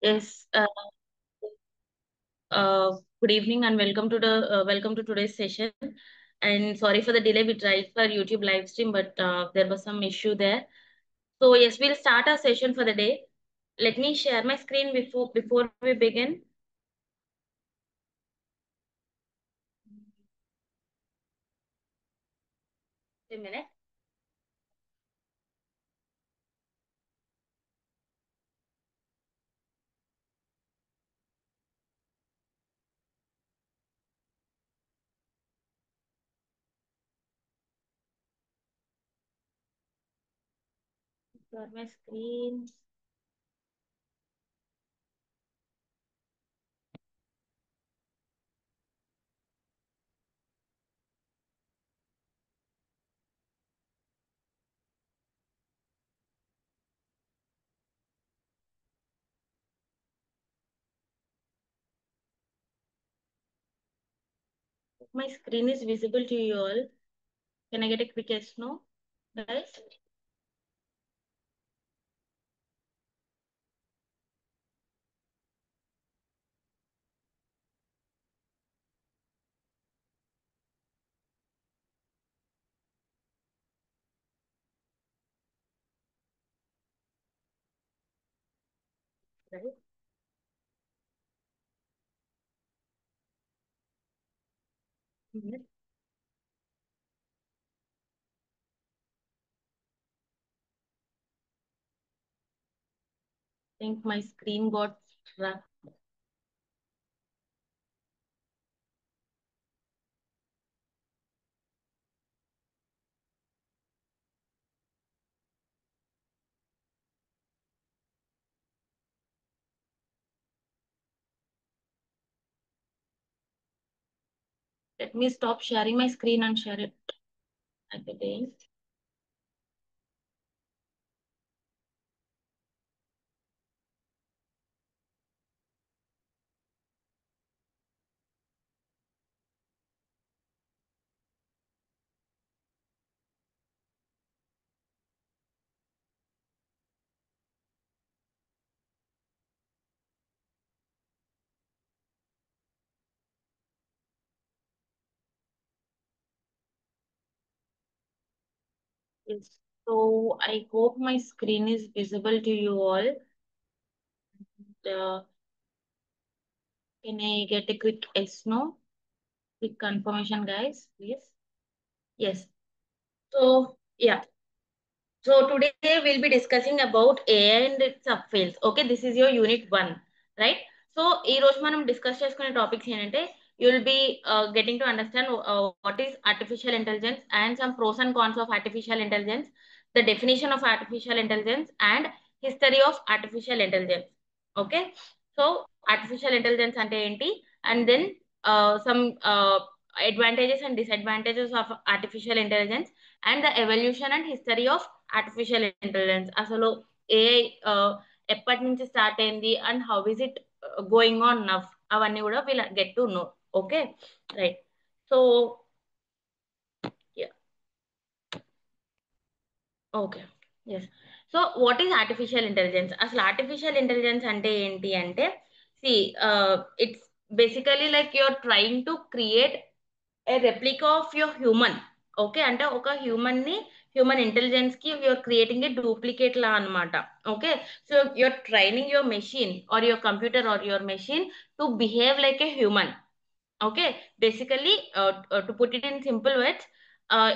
Yes, good evening and welcome to today's session. And sorry for the delay. We tried for YouTube live stream, but there was some issue there. So yes, we'll start our session for the day. Let me share my screen before we begin. A minute. Share my screen. My screen is visible to you all. Can I get a quick yes no, guys? Right. Minute. I think my screen got stuck. Let me stop sharing my screen and share it again. Yes. So I hope my screen is visible to you all. Uh, can I get a quick yes, no? Quick confirmation, guys, please. Yes. So yeah. So today we'll be discussing about AI and its subfields. Okay, this is your unit 1, right? So ఈ రోజు మనం discuss చేసుకునే topics ఏంటంటే you'll be getting to understand what is artificial intelligence and some pros and cons of artificial intelligence, the definition of artificial intelligence and history of artificial intelligence. Okay, so artificial intelligence అంటే ఏంటి, and then some advantages and disadvantages of artificial intelligence and the evolution and history of artificial intelligence. అసలు AI ఎప్పటి నుంచి start అయింది and how is it going on now, అవన్నీ కూడా will get to know. Okay, right. So okay, yes. So what is artificial intelligence? అసలు artificial intelligence అంటే ఏంటి అంటే, see it's basically like you're trying to create a replica of your human. Okay, అంటే ఒక human intelligence కి you're creating a duplicate లా అనమాట. Okay, so you're training your machine are your computer are your machine to behave like a human. Okay, basically, to put it in simple words,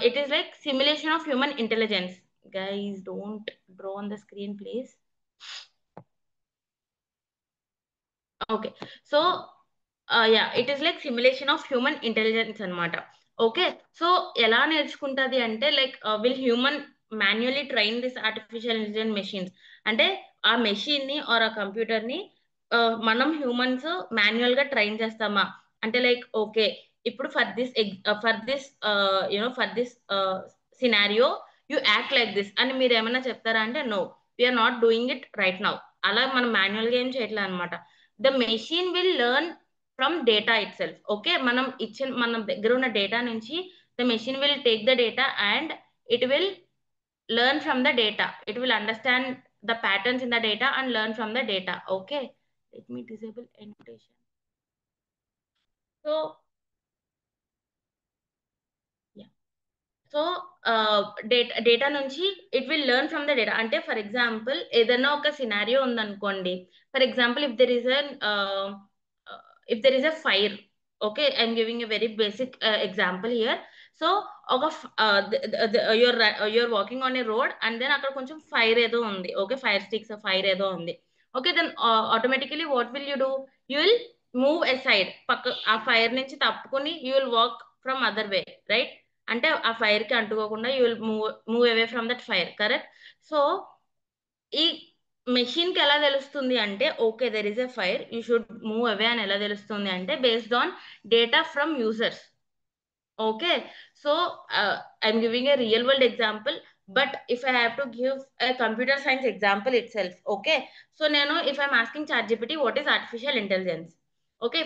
it is like simulation of human intelligence. Guys, don't draw on the screen, please. Okay, so yeah, it is like simulation of human intelligence అనమాట. Okay, so ఎలా నేర్చుకుంటది అంటే like will human manually train this artificial intelligent machines. అంటే ఆ machine ని are ఆ computer ని మనం humans manual గా ట్రైన్ చేస్తామా అంటే లైక్ ఓకే, ఇప్పుడు for this scenario you act like this అని మీరు ఏమైనా చెప్తారా అంటే no, we're not doing it right now. అలా మనం మాన్యువల్ గా ఏం చేయట్లేదు అనమాట. The machine will learn from data itself. Okay, మన దగ్గర ఉన్న డేటా నుంచి the machine will take the data and it will learn from the data. It will understand the patterns in the data and learn from the data. Okay, let me disable annotation. So yeah. So data నుంచి it will learn from the data. అంటే for example ఏదైనా ఒక scenario ఉందనుకోండి. For example if there is a fire, okay, I'm giving a very basic example here. So ఒక you're walking on a road and then అక్కడ కొంచెం fire ఏదో ఉంది, okay, fire sticks fire ఏదో ఉంది. Okay, then automatically what will you do? You will move aside, పక్క ఆ fire నుంచి తప్పుకొని you will walk from other way, right? అంటే ఆ ఫైర్ కి అంటుకోకుండా you will move away from that fire, correct? So ఈ మెషిన్ కి ఎలా తెలుస్తుంది అంటే okay there is a fire, you should move away అని ఎలా తెలుస్తుంది అంటే based on data from users. Okay, so I'm giving A real world example, but if I have to give a computer science example itself, okay? So నేను if I'm asking ChatGPT what is artificial intelligence, okay,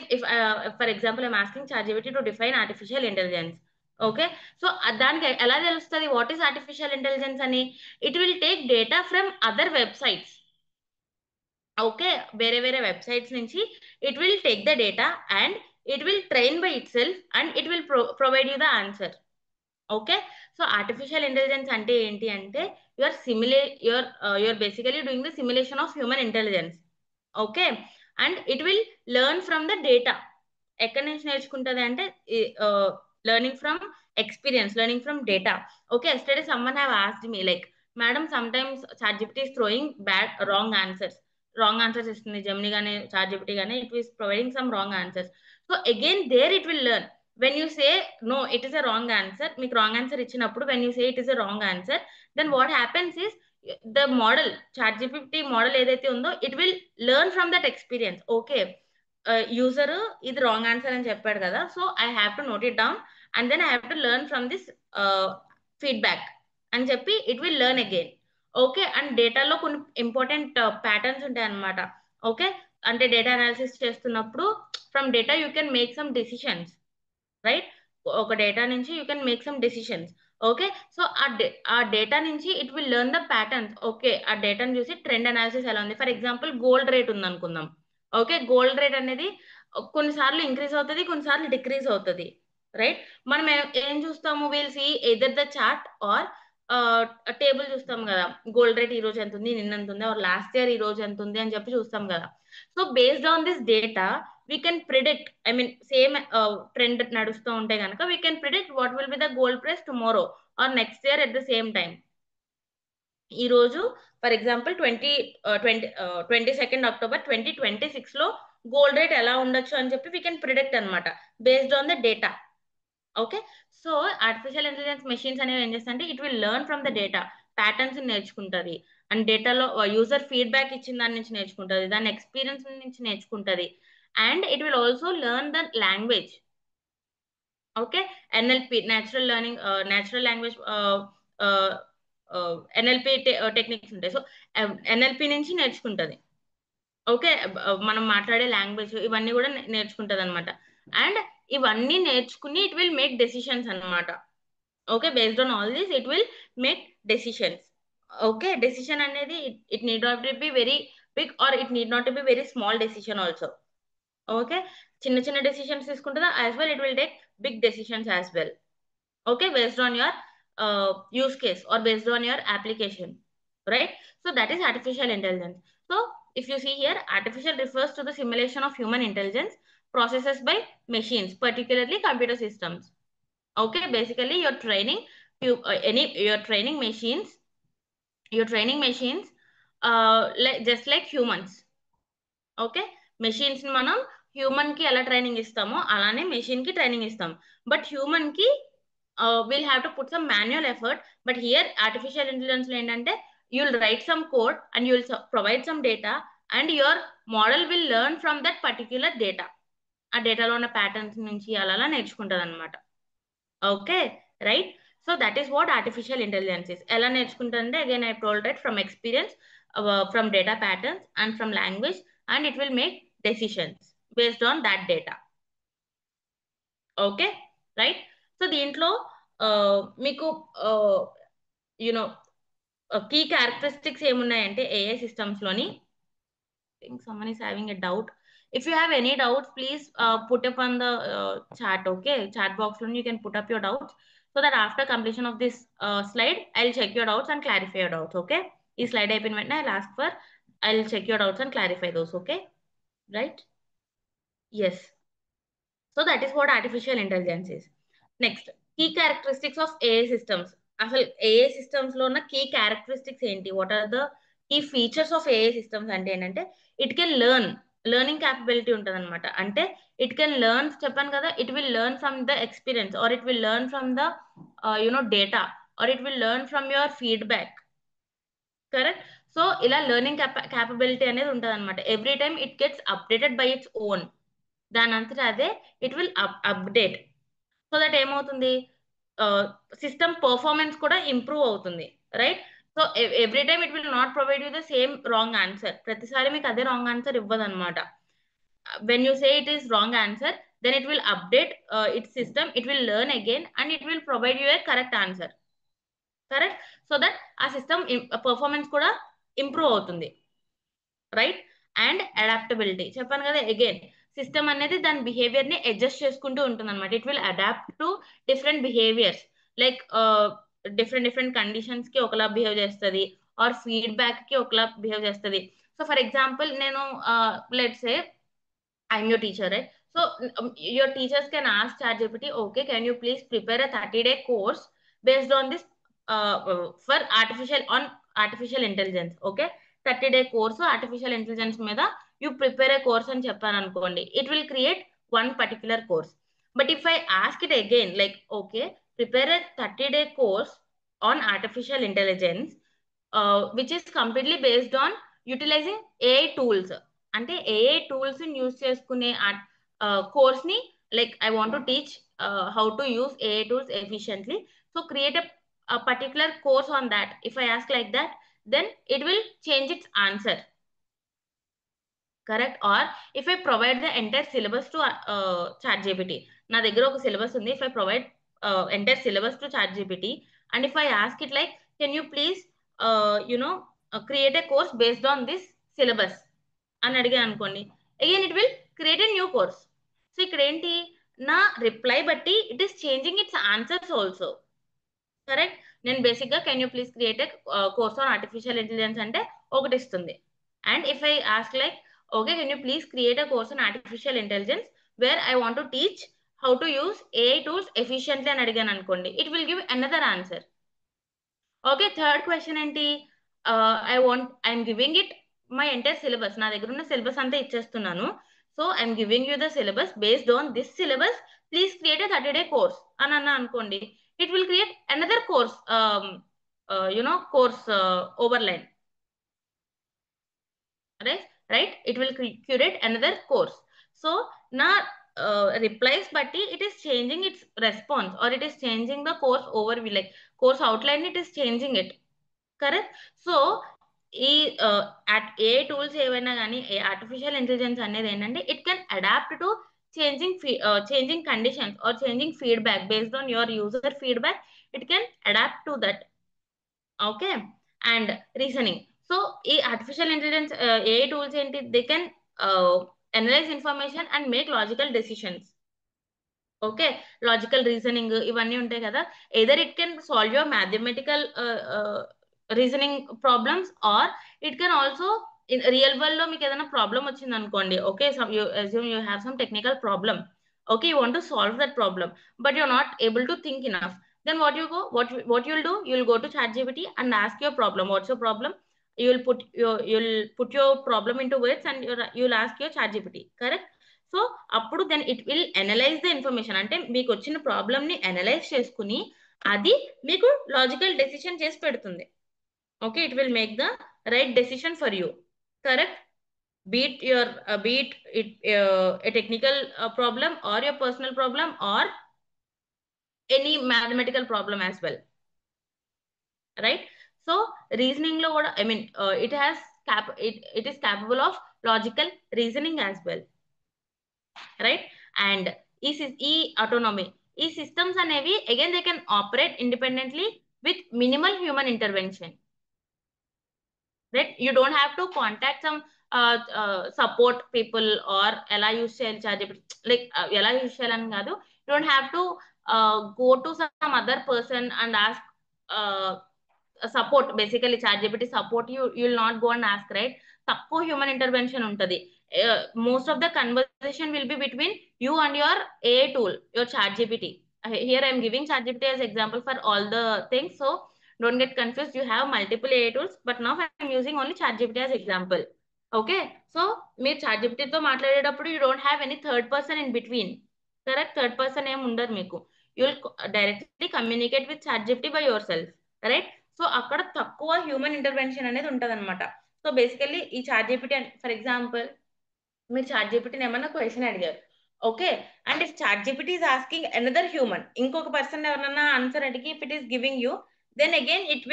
for example I'm asking ChatGPT to define artificial intelligence, okay? So దానికి ఎలా తెలుస్తుంది what is artificial intelligence అని? It will take data from other websites, okay, వేరే వేరే websites నుంచి it will take the data and it will train by itself and it will provide you the answer. Okay, so artificial intelligence అంటే ఏంటి అంటే you're basically doing the simulation of human intelligence, okay? And it will learn from the data. ఎక్కడి నుంచి నేర్చుకుంటుంది అంటే learning from experience, learning from data. Okay, yesterday someone have asked me like, madam some times ChatGPT is throwing wrong answers ఇస్తుంది. Gemini కానీ ChatGPT కానీ it is providing some wrong answers. So again there it will learn. when you say no it is a wrong answer, మీకు wrong answer ఇచ్చినప్పుడు when you say it is a wrong answer, then what happens is the model, ChatGPT model ఏదైతే ఉందో it will learn from that experience. Okay, user ఇది wrong answer అని చెప్పాడు కదా, so I have to note it down and then I have to learn from this feedback అని చెప్పి it will learn again. Okay, and డేటాలో కొన్ని important patterns ఉంటాయి అన్నమాట. ఓకే, అంటే డేటా అనాలిసిస్ చేస్తున్నప్పుడు from data you can make some decisions, right? ఒక data నుంచి you can make some decisions. Okay, so ఆ డేటా నుంచి it will learn the patterns. Okay, ఆ డేటాను చూసి ట్రెండ్ అనాలిసిస్ ఎలా ఉంది. ఫర్ ఎగ్జాంపుల్ గోల్డ్ రేట్ ఉంది అనుకుందాం. ఓకే, గోల్డ్ రేట్ అనేది కొన్నిసార్లు ఇంక్రీజ్ అవుతుంది, కొన్నిసార్లు డిక్రీజ్ అవుతుంది, రైట్? మనం ఏం చూస్తాము? Will see either the chart are table చూస్తాం కదా, గోల్డ్ రేట్ ఈ రోజు ఎంత ఉంది, నిన్న ఎంత ఉంది, ఆర్ లాస్ట్ ఇయర్ ఈ రోజు ఎంత ఉంది అని చెప్పి చూస్తాం కదా. So based on this data we can predict, I mean same trend నడుస్తూ ఉంటే కనుక we can predict what will be the gold price tomorrow or next year at the same time. ఈ రోజు ఫర్ ఎగ్జాంపుల్ 22nd October 2026 లో gold rate ఎలా ఉండొచ్చు అని చెప్పి we can predict అనమాట based on the data. Okay, so artificial intelligence machines అనేవి ఏం చేస్తాయంటే it will learn from the data, patterns నేర్చుకుంటుంది అండ్ డేటాలో యూజర్ ఫీడ్బ్యాక్ ఇచ్చిన దాని నుంచి నేర్చుకుంటుంది, దాని ఎక్స్పీరియన్స్ నుంచి నేర్చుకుంటుంది and it will also learn the language. Okay, NLP, natural language NLP techniques ఉంటాయి. సో ఎన్ఎల్పి నుంచి నేర్చుకుంటుంది. ఓకే, మనం మాట్లాడే లాంగ్వేజ్ ఇవన్నీ కూడా నేర్చుకుంటుంది అనమాట. అండ్ ఇవన్నీ నేర్చుకుని ఇట్ విల్ మేక్ డెసిషన్స్ అనమాట. Okay, based on all this it will make decisions. Okay, decision అనేది it need not be very big or it need not be very small decision also. Okay, చిన్న చిన్న decisions తీసుకుంటుందా as well, it will take big decisions as well. Okay, based on your use case or based on your application, right? So that is artificial intelligence. So if you see here, artificial refers to the simulation of human intelligence processes by machines, particularly computer systems. Okay, basically you're training machines, just like humans. Okay, machines ని మనం human కి ఎలా training ఇస్తామో అలానే machine కి training ఇస్తాం. But human కి will have to put some manual effort. But here artificial intelligence లో ఏంటంటే you will write some code and you will provide some data and your model will learn from that particular data. ఆ డేటాలో ఉన్న patterns నుంచి అలా నేర్చుకుంటుంది అనమాట. Okay, right? So that is what artificial intelligence is. ఎలా నేర్చుకుంటుందంటే again I told right from experience, from data patterns and from language and it will make decisions based on that data. Okay, right? So దీంట్లో మీకు you know key characteristics ఏమున్నాయంటే AI systems లోని think someone is having a doubt. If you have any doubts, please put up on the chat, okay? Chat box, you can put up your doubts so that after completion of this slide, I'll check your doubts and clarify your doubts, okay? This slide I'll check your doubts and clarify those, okay? Right? Yes. So that is what artificial intelligence is. Next, key characteristics of AI systems. అసలు AI systems లో ఉన్న key characteristics ఏంటి? What are the key features of AI systems అంటే ఏంటంటే it can learning capability ఉంటుంది అనమాట. అంటే it can learn, చెప్పాను కదా, it will learn from the experience or it will learn from the data or it will learn from your feedback. Correct. So ఇలా learning capability అనేది ఉంటుంది అనమాట. Every time it gets updated by its own. దాని అంతటా అదే it will update. So that ఏమవుతుంది, system performance కూడా improve అవుతుంది, right? So every time it will not provide you the same wrong answer. ప్రతిసారి మీకు అదే రాంగ్ ఆన్సర్ ఇవ్వదు అనమాట. When you say it is wrong answer, then it will update it system, it will learn again and it will provide you a correct answer. Correct. So that ఆ system performance కూడా improve అవుతుంది, right? And adaptability చెప్పాను కదా, again system అనేది దాని behaviour ని adjust చేసుకుంటూ ఉంటుంది అనమాట. It will adapt to different behaviours, like different conditions కి ఒకలా బిహేవ్ చేస్తుంది ఆర్ ఫీడ్బ్యాక్ కి ఒకలా బిహేవ్ చేస్తుంది. సో ఫర్ ఎగ్జాంపుల్ నేను let's say I'm your teacher, right? So your teachers can ask ChatGPT, okay, can you please prepare a 30-day course based on this for artificial intelligence, okay? 30-day course artificial intelligence మీద you prepare a course అని చెప్పాను అనుకోండి, it will create one particular course. But if I ask it again, like, okay, prepare a 30-day course on artificial intelligence, which is completely based on utilizing AI tools. అంటే AI tools use చేసుకునే course ని, like I want to teach how to use AI tools efficiently. So create a particular course on that. If I ask like that, then it will change its answer. Correct. Or if I provide the entire syllabus to ChatGPT, నా దగ్గర ఒక syllabus ఉంది. If I provide entire syllabus to ChatGPT and if I ask it like, can you please create a course based on this syllabus అని అడిగాను అనుకోండి, again it will create a new course. So ఇక్కడ ఏంటి, నా reply బట్టి it is changing it's answers also. Correct. నేను basic గా can you please create a course on artificial intelligence అంటే ఒకటి ఇస్తుంది. And if I ask like, okay, can you please create a course on artificial intelligence where I want to teach how to use AI tools efficiently అని అడిగాను అనుకోండి, it will give another answer. Okay. Third question ఏంటి, I'm giving it my entire syllabus, నా దగ్గర ఉన్న syllabus అంతా ఇచ్చేస్తున్నాను. So I'm giving you the syllabus, based on this syllabus please create a 30-day course అని అన్నా అనుకోండి, it will create another course, course overline, right? It will create another course. So నా replies బట్టి it is changing its response or it is changing the course overview, like course outline it is changing it. Correct. So ఈ AI tools ఏవైనా కానీ artificial intelligence అనేది ఏంటంటే it can adapt to changing conditions or changing feedback based on your user feedback. It can adapt to that. Okay. And reasoning. So ఈ artificial intelligence AI tools ఏంటి, they can analyse information and make logical decisions. Okay. Logical reasoning ఇవన్నీ ఉంటాయి కదా, either it can solve your mathematical reasoning problems or it can also in real world లో మీకు ఏదైనా problem వచ్చింది అనుకోండి, okay, you have some technical problem, okay, you want to solve that problem but you're not able to think enough, then what you'll do, you'll go to ChatGPT and ask your problem, what's your problem, you'll put your problem into words and you'll ask your ChatGPT. Correct. So అప్పుడు then it will analyse the information, అంటే మీకు వచ్చిన problem ని analyse చేసుకుని అది మీకు logical decision చేసి పెడుతుంది. Okay. It will make the right decision for you. Correct. be it a technical problem or your personal problem or any mathematical problem as well, right? So reasoning lo kuda, I mean, it is capable of logical reasoning as well, right? And ఈ autonomy, ఈ systems అనేవి again they can operate independently with minimal human intervention, right? You don't have to contact some support people or ఎలా use చేయాలి chat GPT, like ఎలా use చేయాలని కాదు, you don't have to go to some other person and ask support. Basically chat GPT support you will not go and ask, right? తక్కువ human intervention ఉంటది. Most of the conversation will be between you and your a tool, your chat GPT. Here I am giving ChatGPT as example for all the things, so don't get confused. You have multiple AI tools, but now I am using only ChatGPT as example. Okay, so మీరు ChatGPT తో మాట్లాడేటప్పుడు you don't have any third person in between. Correct? Third person ఏమి ఉండరు మీకు. You will directly communicate with ChatGPT by yourself, right? So అక్కడ తక్కువ human intervention అనేది ఉంటది అనమాట. సో బేసికల్లీ ఈ ChatGPT, ఫర్ ఎగ్జాంపుల్ మీరు ChatGPTని ఏమన్నా క్వశ్చన్ అడిగారు, okay, and if ChatGPT is asking another human, ఇంకొక పర్సన్ ఎవరన్నా ఆన్సర్ అడిగి if it is giving you, then again it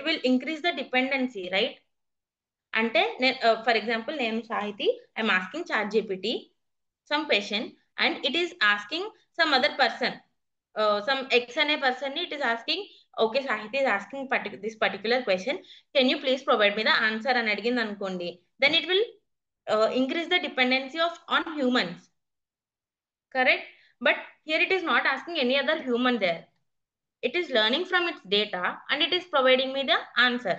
will increase the dependency, right? అంటే నేను ఫర్ ఎగ్జాంపుల్ నేను Sahiti, I'm asking ChatGPT some question and it is asking some other person, some X అనే person ని it is asking, okay, Sahiti is asking this particular question, can you please provide me the answer అని అడిగింది అనుకోండి, then it will increase the dependency on humans, correct? But here it is not asking any other human there. It is learning from its data and it is providing me the answer,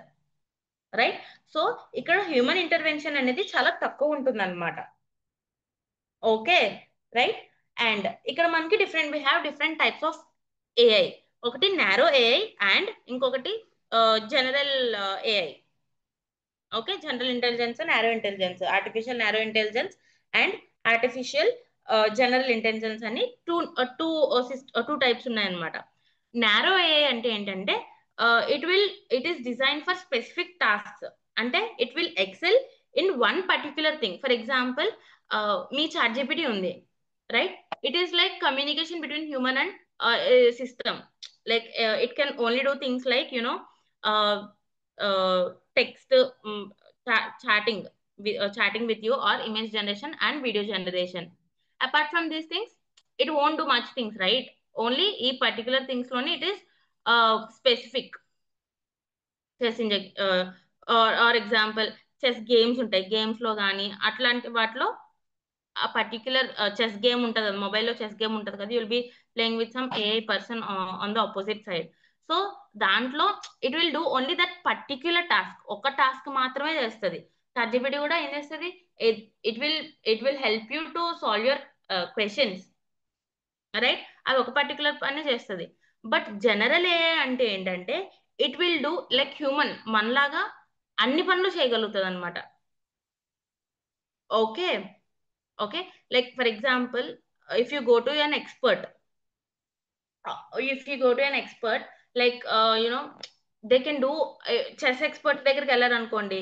right? So ఇక్కడ human intervention అనేది చాలా తక్కువ ఉంటుంది అనమాట. Okay, right? And ఇక్కడ మనకి we have different types of AI. ఒకటి narrow AI and ఇంకొకటి general AI. Okay, general intelligence, narrow intelligence, artificial narrow intelligence and artificial general intelligence అని టూ టైప్స్ ఉన్నాయన్నమాట. నారో ఏఐ అంటే ఏంటంటే it is design for specific tasks. అంటే it will excel in one particular thing. For example మీ ChatGPT ఉంది, right? It is like communication between human and system. Like it can only do things like text, chatting with you, or image generation and video generation. Apart from these things, it won't do much things, right? Only ఈ particular things లోనే it is specific. Chess or example chess games ఉంటాయి, games లో కానీ అట్లాంటి వాటిలో ఆ particular chess game ఉంటుంది, మొబైల్లో చెస్ గేమ్ ఉంటుంది కదా, you'll be playing with some AI person on the opposite side. So దాంట్లో it will do only that particular task, ఒక టాస్క్ మాత్రమే చేస్తుంది. ChatGPT కూడా ఏం చేస్తుంది, it will help you to solve your questions, right? అది ఒక పర్టికులర్ పని చేస్తుంది. బట్ జనరల్ ఏఐ అంటే ఏంటంటే it will do like human, మనలాగా అన్ని పనులు చేయగలుగుతుంది అనమాట. Okay, okay, like for example if you go to an expert, like they can do chess expert దగ్గరికి వెళ్ళారనుకోండి,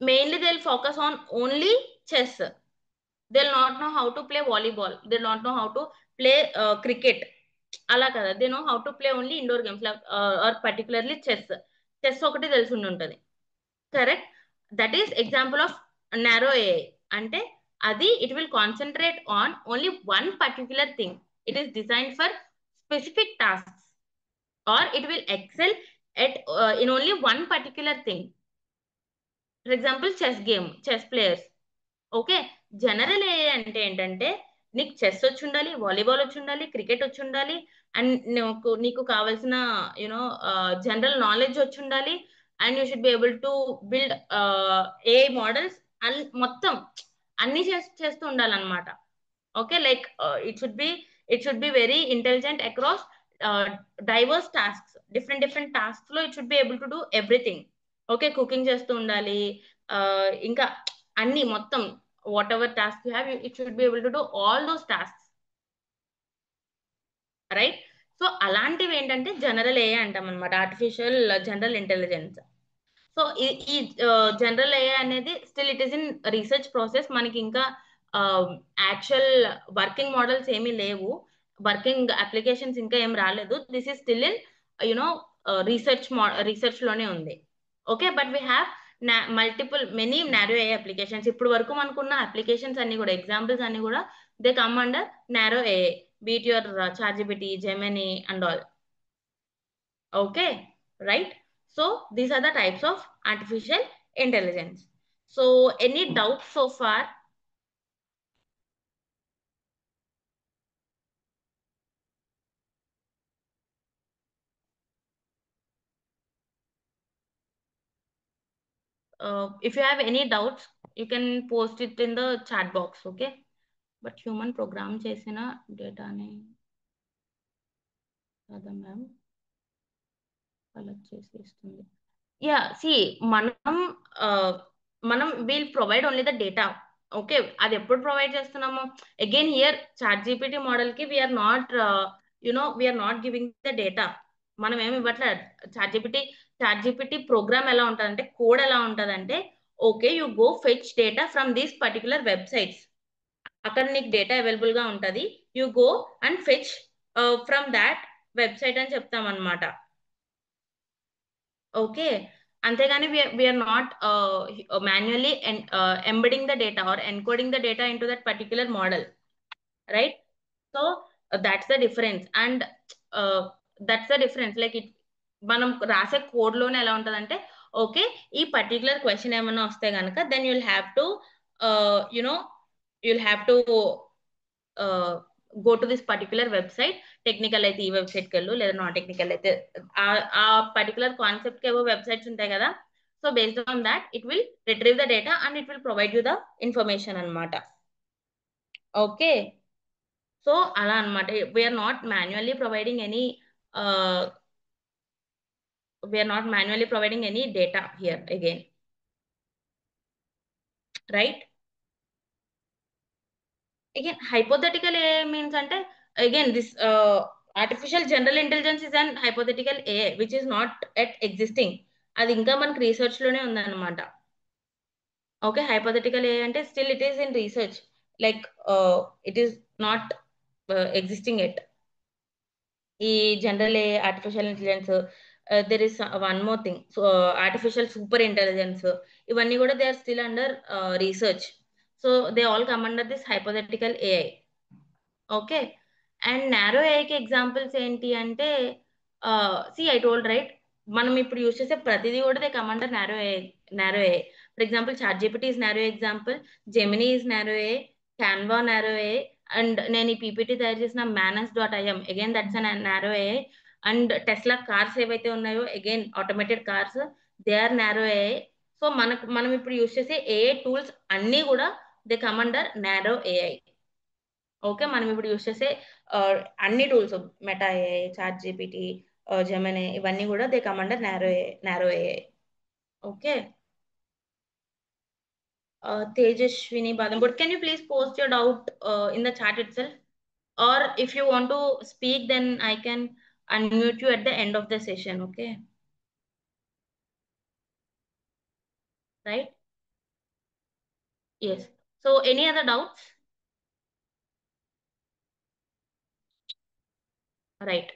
mainly they will focus on only chess. They will not know how to play volleyball, they will not know how to play cricket, అలా కదా. They know how to play only indoor games or particularly chess ఒకటి తెలిసి ఉంటుంది, correct? That is example of narrow AI. అంటే అది it will concentrate on only one particular thing. It is design for specific tasks or it will excel at in only one particular thing. For example, chess players. Okay, general AI అంటే ఏంటంటే నీకు chess వచ్చి ఉండాలి, volleyball వచ్చి ఉండాలి, cricket వచ్చి ఉండాలి, and నీకు కావాల్సిన జనరల్ నాలెడ్జ్ వచ్చి ఉండాలి, and you should be able to build AI models and మొత్తం అన్ని చేస్తూ ఉండాలన్నమాట. Okay, like it should be very intelligent across diverse tasks, different tasks లో it should be able to do everything. Okay, cooking చేస్తూ ఉండాలి, ఇంకా అన్ని మొత్తం what ever task you have, it should be able to do all those tasks, right? So అలాంటివి ఏంటంటే general AI అంటాం అనమాట, ఆర్టిఫిషియల్ జనరల్ ఇంటెలిజెన్స్. సో ఈ జనరల్ ఏఐ అనేది still it is in research process. మనకి ఇంకా యాక్చువల్ వర్కింగ్ మోడల్స్ ఏమీ లేవు, వర్కింగ్ అప్లికేషన్స్ ఇంకా ఏం రాలేదు. This is still in research లోనే ఉంది. Okay, but we have many narrow AI applications. ఇప్పుడు వరకు మనకున్న అప్లికేషన్స్ అన్ని కూడా, ఎగ్జాంపుల్స్ అన్ని కూడా they come under narrow AI, beat your ChatGPT, Gemini and all. Okay, right? So these are the types of artificial intelligence. So any doubts so far? If you have any doubts, you can post it in the chat box, okay? But human program చేసిన డేటాని కదా ma'am collect చేసి ఇస్తుంది. Yeah see మనం మనం will provide only the data. Okay, అది ఎప్పుడు provide చేస్తున్నాము? Again here ChatGPT model కి we're not giving the data. మనం ఏమి ఇవ్వట్లేదు. చాట్ జీపీటీ ప్రోగ్రామ్ ఎలా ఉంటుందంటే, కోడ్ ఎలా ఉంటుందంటే, okay you go fetch data from these particular websites. అక్కడ నీకు డేటా అవైలబుల్ గా ఉంటది. You go and fetch from that website అని చెప్తాం అనమాట. ఓకే, అంతేగాని we're not manually embedding the data or encoding the data into that particular model, right? So that's the difference. And that's the difference. Like మనం రాసే code లోనే ఎలా ఉంటదంటే, okay ఈ పర్టిక్యులర్ క్వశ్చన్ ఏమైనా వస్తే కనుక then you know you'll have to go to this particular website. Technical అయితే ఈ వెబ్సైట్కి వెళ్ళు, లేదా నాన్ టెక్నికల్ అయితే ఆ పర్టికులర్ కాన్సెప్ట్ కి ఏవో వెబ్సైట్స్ ఉంటాయి కదా. So based on that it will retrieve the data and it will provide you the information అనమాట. ఓకే, సో అలా అనమాట. We're not manually providing any we're not manually providing any data here again, right? Again, hypothetical AI means ante, again this artificial general intelligence is an hypothetical AI which is not yet existing. అది ఇంకా మనకి research లోనే ఉందన్నమాట. Okay, hypothetical AI అంటే still it is in research, like it is not existing yet. ఈ general AI, artificial intelligence, there is one more thing, so artificial super intelligence, ఇవన్నీ కూడా they are still under research. So they all come under this hypothetical AI. Okay, and narrow ఏఐకి examples ఏంటి అంటే, C I told right, మనం ఇప్పుడు use చేసే ప్రతిదీ కూడా they come under narrow AI. For example chat GPT is narrow example, Gemini is narrow AI, Canva narrow AI, and నేను ఈ పీపీటీ తయారు చేసిన manas.im again that's an narrow AI. And Tesla cars ఏవైతే ఉన్నాయో again automated cars, they are narrow AI. So మనం ఇప్పుడు use చేసే AI tools అన్నీ కూడా they come under narrow AI. Okay, మనం ఇప్పుడు యూస్ చేసే అన్ని tools, Meta AI, chat GPT, Gemini, ఇవన్నీ కూడా they come under narrow AI. Okay, Tejaswini Badampur, can you please post your doubt in the chat itself, or if you want to speak then I can unmute you at the end of the session, okay? Right? Yes. So any other doubts? Right.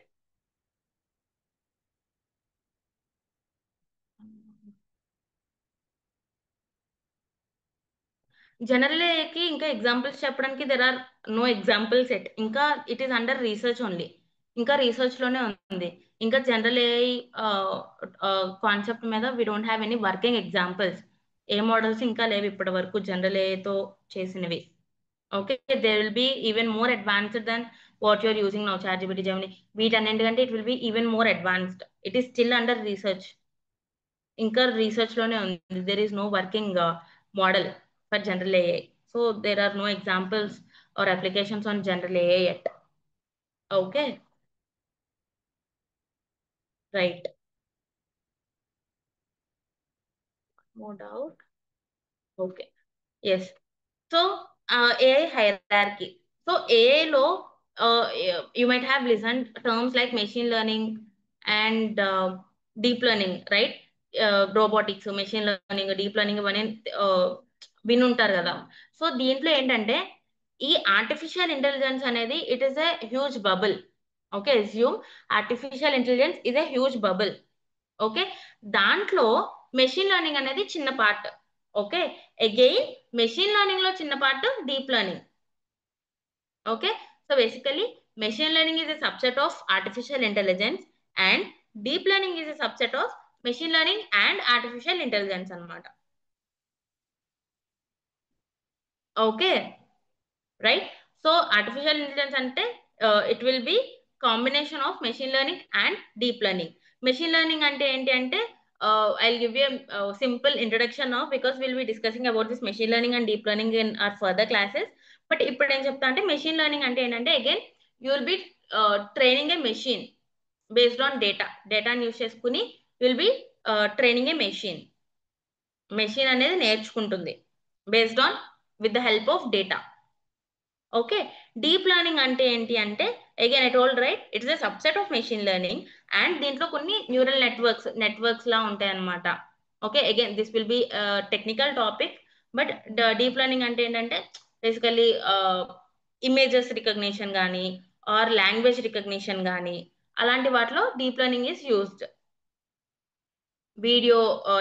General కి ఇంకా examples చెప్పడానికి there are no examples yet. ఇంకా it is under research only. ఇంకా research లోనే ఉంది. ఇంకా general AI concept మీద we don't have any working examples. ఏ మోడల్స్ ఇంకా లేవు ఇప్పటి వరకు జనరల్ ఏఐతో చేసినవి. Okay, they will be even more advanced than what you are using now, chat GPT, Gemini, వీటన్నింటికంటే it will be even more advanced. It is still under research. ఇంకా research లోనే ఉంది. There is no working model for general AI. So there are no examples or applications on general AI yet. Okay, right, no doubt. Okay, yes. So AI hierarchy. So AI లో you might have listened terms like machine learning and deep learning, right? Robotics, machine learning, deep learning ఇవన్నీ వినుంటారు కదా. So దీంట్లో ఏంటంటే, ఈ artificial intelligence అనేది it is a huge bubble. Okay, assume artificial intelligence is a huge bubble. Okay, దాంట్లో machine learning అనేది చిన్న part. Okay, again machine learning లో చిన్న part deep learning. Okay, so basically machine learning is a subset of artificial intelligence and deep learning is a subset of machine learning and artificial intelligence అన్నమాట. Okay, right. So artificial intelligence అంటే it will be combination of machine learning and deep learning. Machine learning అంటే ఏంటి అంటే I'll give you simple introduction of, because will be discussing about this machine learning and deep learning in our further classes. But ఇప్పుడు ఏం చెప్తా అంటే machine learning అంటే ఏంటంటే again you will be training a machine based on డేటాని use చేసుకుని will be training a machine. Machine అనేది నేర్చుకుంటుంది based on with the help of data. Okay, deep learning అంటే ఏంటి అంటే again I told right, it's a subset of machine learning. And దీంట్లో కొన్ని neural networks లా ఉంటాయి అన్నమాట. Okay, again this will be technical topic. But deep learning అంటే ఏంటంటే basically images recognition కానీ ఆర్ లాంగ్వేజ్ రికగ్నిషన్ కానీ అలాంటి వాటిలో deep learning is used. Video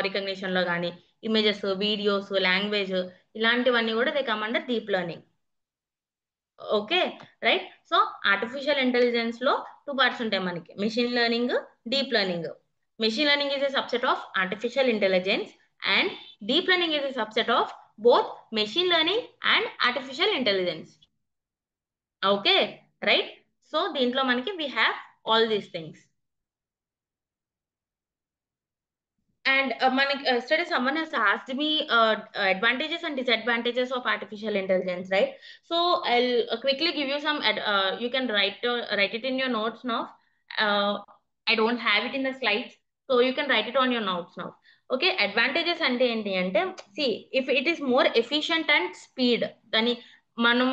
recognition లో కానీ ఇమేజెస్, వీడియోస్, లాంగ్వేజ్ ఇలాంటివన్నీ కూడా they come under deep learning. Okay, right. So artificial intelligence లో టూ పార్ట్స్ ఉంటాయి మనకి, machine learning, deep learning. Machine learning is a subset of artificial intelligence and deep learning is a subset of both machine learning and artificial intelligence. Okay, right. So దీంట్లో మనకి we have all these things. And yesterday someone has asked me advantages and disadvantages of artificial intelligence, right? So I'll quickly give you some. You can write it in your notes now. I don't have it in the slides, so you can write it on your notes now. Okay, advantages అంటే ఏంటి అంటే, see, if it is more efficient and speed దాని మనం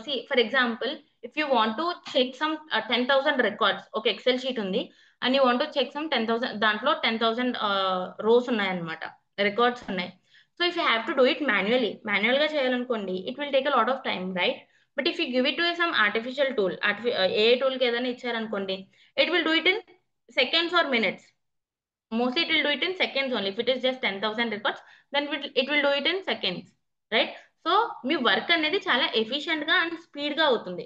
see for example, if you want to check some 10,000 records, okay, Excel sheet ఉంది and you want check some 10,000, దాంట్లో 10,000 rows ఉన్నాయన్నమాట, records ఉన్నాయి. So if you have to do it manual గా చేయాలనుకోండి, it will take a lot of time, right? But if you give it to some artificial tool, AI tool కి ఏదైనా ఇచ్చారనుకోండి, it will do it in seconds or minutes. Mostly it will do it in seconds only. If it is just 10,000 records, then it will do it in seconds, right? So మీ work అనేది చాలా efficient గా అండ్ speed గా అవుతుంది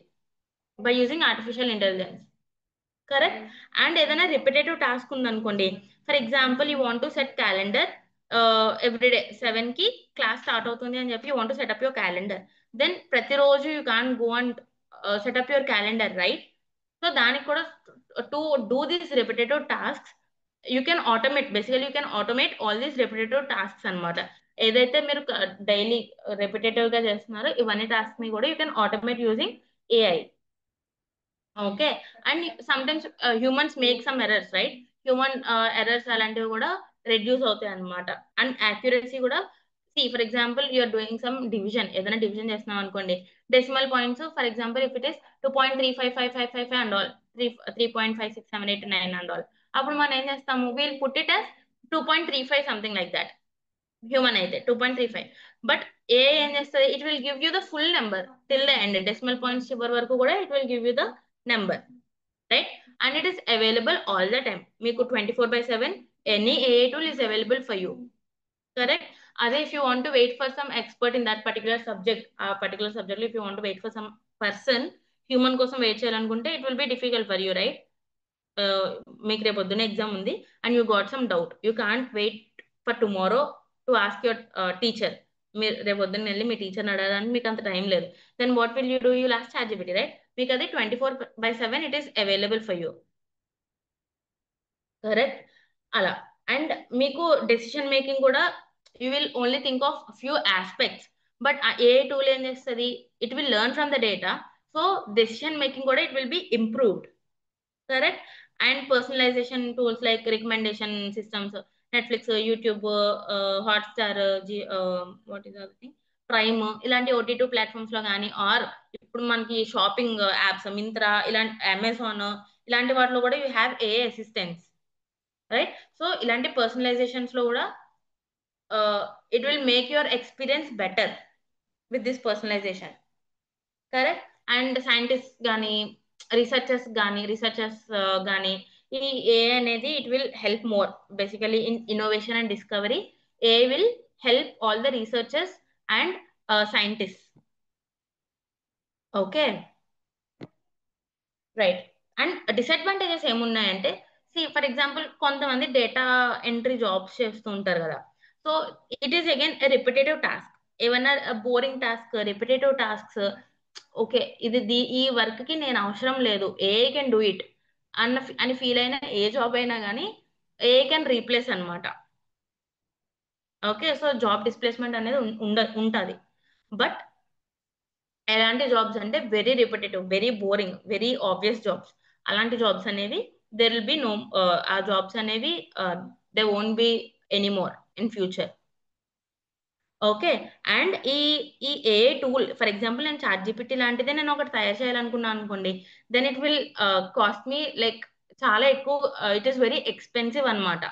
by using artificial intelligence. Correct. And ఏదైనా repetitive task ఉందనుకోండి, for example you want to set calendar, everyday 7 కి క్లాస్ స్టార్ట్ అవుతుంది అని చెప్పి you want to set up your calendar. Then ప్రతిరోజు you can go and set up your calendar, right? So దానికి కూడా to do these repetitive tasks you can automate, basically you can automate all these repetitive tasks అనమాట. ఏదైతే మీరు daily repetitive గా చేస్తున్నారో ఇవన్నీ task ని కూడా you can automate using AI. Okay, and sometimes humans make some errors, right? Human errors అలాంటివి కూడా రెడ్యూస్ అవుతాయి అనమాట. అండ్ యాక్యురసీ కూడా, see for example you're doing some division, ఏదైనా డివిజన్ చేస్తున్నాం అనుకోండి, decimal points for example if it is 2.355555 and all, 3.5678 9 and all, అప్పుడు మనం ఏం చేస్తాము, we'll put it as 2.35 something like that. Human అయితే 2.35. బట్ ఏ ఏం చేస్తుంది, it will give you the full number till the end, decimal points చివరి వరకు కూడా it will give you the number, right? And it is available all the time. మీకు 24/7 any AI tool is available for you. Correct. అదే if you want to wait for some expert in that particular subject, ఆ particular subject if you want to wait for some person, human కోసం wait చేయాలనుకుంటే it will B difficult for you, right? మీకు రేపు పొద్దున్న exam ఉంది and you got some doubt, you can't wait for tomorrow to ask your teacher. మీరు రేపు పొద్దున్న వెళ్ళి మీ టీచర్ని అడగడానికి మీకు అంత టైం లేదు. Then what will you do, you last ChatGPT, right? మీకు అది 24/7 it is available for you. Correct. అలా. అండ్ మీకు డెసిషన్ మేకింగ్ కూడా you will only think of few aspects. But AI tool ఏం చేస్తుంది, it will learn from the data. So decision making కూడా it will be improved. Correct. And personalization tools like recommendation systems, Netflix, YouTube, Hotstar, what is the other thing, Prime, ఇలాంటి OTT platforms లో కానీ, are ఇప్పుడు మనకి shopping apps Myntra, ఇలాంటి Amazon, ఇలాంటి వాటిలో కూడా you have AI assistants, right? So ఇలాంటి పర్సనలైజేషన్స్ లో కూడా it will make your experience better with this personalisation. Correct. And scientist కానీ రీసెర్చర్స్ కానీ ఈ ఏఐ అనేది it will help more basically in innovation and discovery. AI will help all the researchers and scientist. Okay, right. And disadvantages ఏమున్నాయంటే, see for example కొంతమంది data entry jobs చేస్తూ ఉంటారు కదా. So it is again a repetitive task. ఏమన్నా boring task, repetitive tasks, okay ఈ work కి నేను అవసరం లేదు, ఏ కెన్ డూ ఇట్ అని ఫీల్ అయిన ఏ జాబ్ అయినా కానీ ఏ కెన్ రీప్లేస్ అన్నమాట. ఓకే, సో జాబ్ డిస్ప్లేస్మెంట్ అనేది ఉంటది. బట్ ఎలాంటి జాబ్స్ అంటే very repetitive, very boring, very obvious jobs, అలాంటి జాబ్స్ అనేవి దెర్ విల్ బి నో, ఆ జాబ్స్ అనేవి they won't be anymore in future. Okay. And ఈ ఏఐ టూల్, ఫర్ ఎగ్జాంపుల్ నేను చాట్ జీపీటీ లాంటిదే నేను ఒకటి తయారు చేయాలనుకున్నాను అనుకోండి, then it will cost me like చాలా ఎక్కువ, ఇట్ ఈస్ వెరీ ఎక్స్పెన్సివ్ అన్నమాట.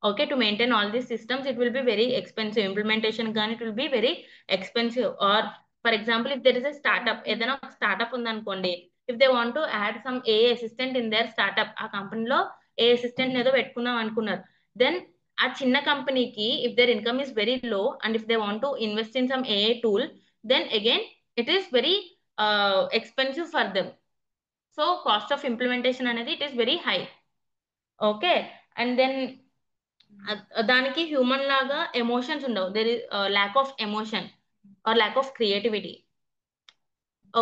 Okay, to maintain all these systems it will be very expensive, implementation కానీ it will be very expensive. Or for example if there is a startup, ఏదైనా ఒక startup ఉందనుకోండి, if they want to add some AI assistant in their startup, ఆ కంపెనీలో ఏ assistant ఏదో పెట్టుకుందాం అనుకున్నారు, then ఆ చిన్న కంపెనీకి if their income is very low and if they want to invest in some AI tool, then again it is very expensive for them. So cost of implementation అనేది it is very high. Okay. And then దానికి human లాగా emotions ఉండవు, there is lack of emotion or lack of creativity.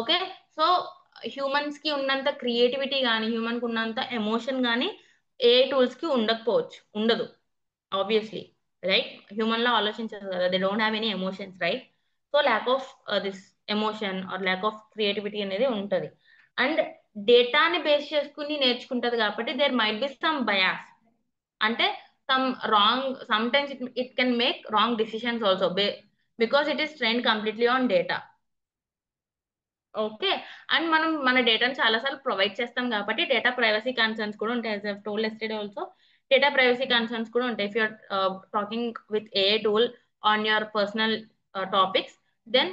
Okay, so humans కి ఉన్నంత creativity కానీ human కి ఉన్నంత emotion కానీ ఏ టూల్స్ కి ఉండకపోవచ్చు, ఉండదు ఆబ్వియస్లీ, రైట్? హ్యూమన్ లా ఆలోచించదు కదా, they don't have any emotions, right? So lack of this emotion or lack of creativity అనేది ఉంటది. అండ్ డేటాని బేస్ చేసుకుని నేర్చుకుంటది కాబట్టి there might be some bias, అంటే some wrong, sometimes it can make wrong decisions also because it is train completely on data. Okay. అండ్ మనం మన డేటాను చాలాసార్లు ప్రొవైడ్ చేస్తాం కాబట్టి డేటా ప్రైవసీ కన్సర్న్స్ కూడా ఉంటాయి. As I told yesterday also, data privacy concerns కూడా ఉంటాయి. If you're talking with AI tool on your personal topics, then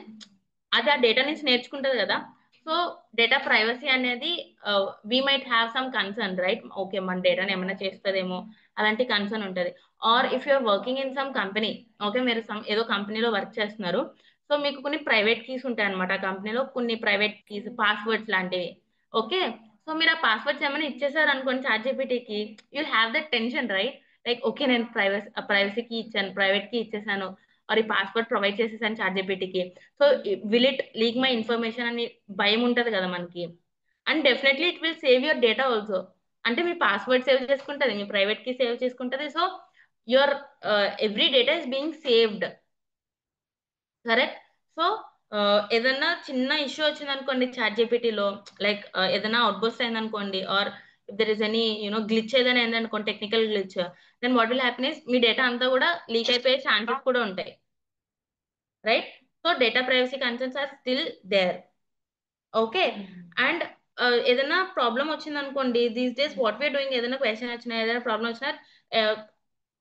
అది ఆ డేటా నుంచి నేర్చుకుంటది కదా. సో డేటా ప్రైవసీ అనేది we might have some concern, right? Okay, మన డేటాని ఏమైనా చేస్తుందేమో అలాంటి కన్సర్న్ ఉంటుంది. Or if you're working in some company, okay, మీరు ఏదో కంపెనీలో వర్క్ చేస్తున్నారు, సో మీకు కొన్ని ప్రైవేట్ కీస్ ఉంటాయి అనమాట, ఆ కంపెనీలో కొన్ని ప్రైవేట్ కీస్, పాస్వర్డ్స్ లాంటివి. ఓకే, సో మీరు ఆ పాస్వర్డ్స్ ఏమైనా ఇచ్చేసారు అనుకోండి చాట్ జీపీటీకి, you have that tension, right? Like okay, నేను ప్రైవసీకి ఇచ్చాను, ప్రైవేట్ కి ఇచ్చేసాను, ఆర్ ఈ పాస్వర్డ్ ప్రొవైడ్ చేసేసాను చాట్ జీపీటీకి, so will it leak my information అని భయం ఉంటది కదా మనకి. And definitely it will save your data also, అంటే మీ పాస్వర్డ్ సేవ్ చేసుకుంటది, మీ ప్రైవేట్ కి సేవ్ చేసుకుంటది. So your every data is being saved, correct? So ఏదన్నా చిన్న ఇష్యూ వచ్చింది అనుకోండి చాట్ జీపీటీలో, లైక్ ఏదైనా అవుట్ బస్ట్ అయింది అనుకోండి, or if there is any glitch ఏదైనా అయింది అనుకోండి, technical glitch, then what will happen is మీ డేటా అంతా కూడా లీక్ అయిపోయే ఛాన్సెస్ కూడా ఉంటాయి, right? So data privacy concerns are still there. Okay. And ఏదైనా ప్రాబ్లం వచ్చింది అనుకోండి, these days what we're doing, ఏదైనా క్వశ్చన్ వచ్చినా, ఏదైనా ప్రాబ్లం వచ్చినా,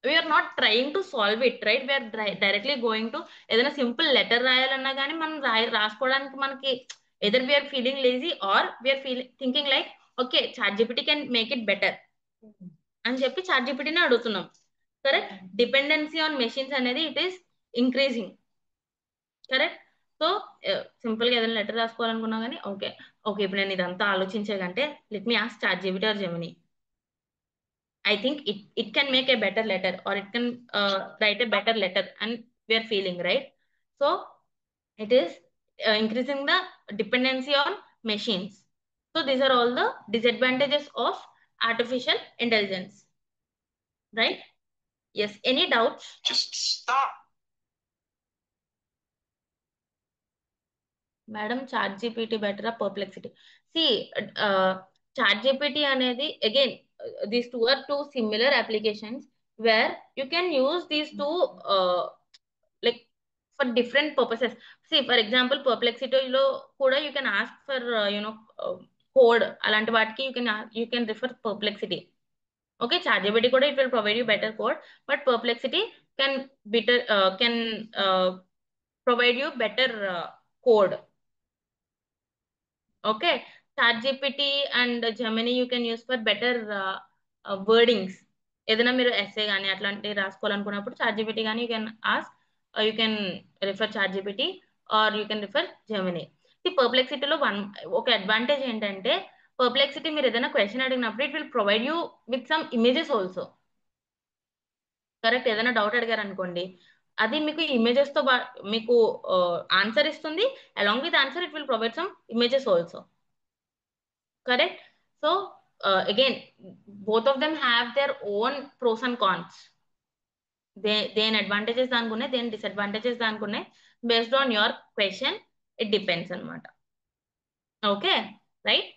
we are not trying to solve it, right? We're directly going to, ఏదైనా సింపుల్ లెటర్ రాయాలన్నా కానీ మనం రాసుకోవడానికి మనకి either we're feeling lazy or we're thinking like okay chat GPT can make it better అని చెప్పి చాట్ జీపీటీని అడుగుతున్నాం, కరెక్ట్? డిపెండెన్సీ ఆన్ మెషిన్స్ అనేది it is increasing, correct? So simple గా ఏదైనా లెటర్ రాసుకోవాలనుకున్నా కానీ ఓకే, ఓకే, ఇప్పుడు నేను ఇదంతా ఆలోచించేదంటే let me ask chat GPT or Gemini. I think it can make a better letter or it can write a better letter and we are feeling, right? So it is increasing the dependency on machines. So these are all the disadvantages of artificial intelligence, right? Yes. Any doubts? Just stop. Madam, chat GPT better perplexity. See, chat GPT అనేది again, these two are two similar applications where you can use these two like for different purposes. See, for example, perplexity లో కూడా you can ask for code, అలాంటి వాటికి you can refer perplexity. Okay, ChatGPT కూడా it will provide you better code, but perplexity can can provide you better code. Okay, ChatGPT and Gemini you can use for better wordings. ఏదైనా మీరు essay కానీ అట్లాంటివి రాసుకోవాలనుకున్నప్పుడు ChatGPT కానీ you can ask, you can refer ChatGPT or you can refer Gemini. ఈ పర్ప్లెక్సిటీలో ఒక advantage ఏంటంటే, పర్ప్లెక్సిటీ మీరు ఏదైనా క్వశ్చన్ అడిగినప్పుడు it will provide you with some images also, correct? ఏదైనా డౌట్ అడిగారు అనుకోండి, అది మీకు ఇమేజెస్ తో మీకు ఆన్సర్ ఇస్తుంది. Along with answer it will provide some images also. Correct. So again both of them have their own pros and cons. దేని advantages దానికి ఉన్నాయి, దేని డిసడ్వాంటేజెస్ దానికి ఉన్నాయి. Based on your question it depends అనమాట. Okay, right.